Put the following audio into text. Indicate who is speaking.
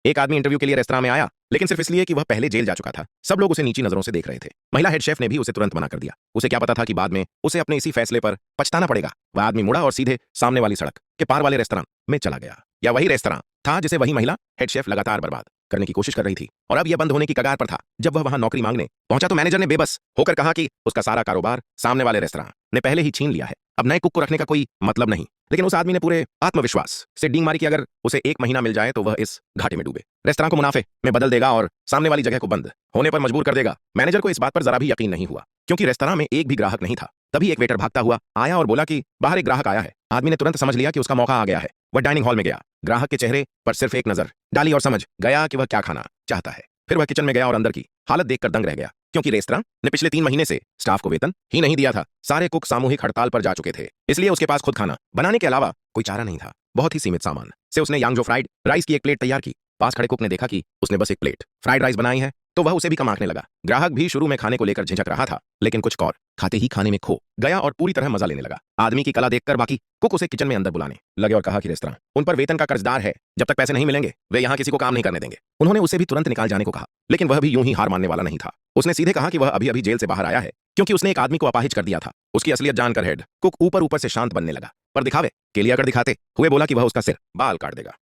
Speaker 1: एक आदमी इंटरव्यू के लिए रेस्तरां में आया, लेकिन सिर्फ इसलिए कि वह पहले जेल जा चुका था। सब लोग उसे नीची नजरों से देख रहे थे। महिला हेड शेफ ने भी उसे तुरंत मना कर दिया। उसे क्या पता था कि बाद में उसे अपने इसी फैसले पर पछताना पड़ेगा। वह आदमी मुड़ा और सीधे सामने वाली सड़क के पार वाले रेस्तरां में चला गया। या वही रेस्तरां था जिसे वही महिला हेड शेफ लगातार बर्बाद करने की कोशिश कर रही थी, और अब यह बंद होने की कगार पर था। जब वह वहां नौकरी मांगने पहुंचा तो मैनेजर ने बेबस होकर कहा कि उसका सारा कारोबार सामने वाले रेस्तरां ने पहले ही छीन लिया है, अब नए कुक को रखने का कोई मतलब नहीं। लेकिन उस आदमी ने पूरे आत्मविश्वास से डींग मारी कि अगर उसे 1 महीना मिल जाए तो वह इस घाटे में डूबे, रेस्तरां को मुनाफे में बदल देगा और सामने वाली जगह को बंद होने पर मजबूर कर देगा। मैनेजर को इस बात पर जरा भी यकीन नहीं हुआ, क्योंकि रेस्तरां में एक भी ग्राहक नहीं था। तभी एक वेटर भागता हुआ आया और बोला कि बाहर एक ग्राहक आया है। आदमी ने तुरंत समझ लिया कि उसका मौका आ गया है। वह डाइनिंग हॉल में गया, ग्राहक के चेहरे पर सिर्फ एक नजर डाली और समझ गया कि वह क्या खाना चाहता है। फिर वह किचन में गया और अंदर की हालत देखकर दंग रह गया, क्योंकि रेस्तरां ने पिछले 3 महीने से स्टाफ को वेतन ही नहीं दिया था। सारे कुक सामूहिक हड़ताल पर जा चुके थे, इसलिए उसके पास खुद खाना बनाने के अलावा कोई चारा नहीं था। बहुत ही सीमित सामान से उसने यांगजो फ्राइड राइस की एक प्लेट तैयार की। पास खड़े कुक ने देखा कि उसने बस एक प्लेट फ्राइड राइस बनाई है, तो वह उसे भी कम आंकने लगा। ग्राहक भी शुरू में खाने को लेकर झिझक रहा था, लेकिन कुछ और खाते ही खाने में खो गया और पूरी तरह मजा लेने लगा। आदमी की कला देखकर बाकी कुक उसे किचन में अंदर बुलाने लगे और कहा कि रेस्तरां उन पर वेतन का कर्जदार है, जब तक पैसे नहीं मिलेंगे वे यहाँ किसी को काम नहीं करने देंगे। उन्होंने उसे भी तुरंत निकाल जाने को कहा, लेकिन वह भी यूं ही हार मानने वाला नहीं था। उसने सीधे कहा कि वह अभी अभी जेल से बाहर आया है, क्योंकि उसने एक आदमी को अपाहिज कर दिया था। उसकी असलियत जानकर हेड कुक ऊपर ऊपर से शांत बनने लगा, पर दिखावे के लिए अगर दिखाते हुए बोला कि वह उसका सिर बाल काट देगा।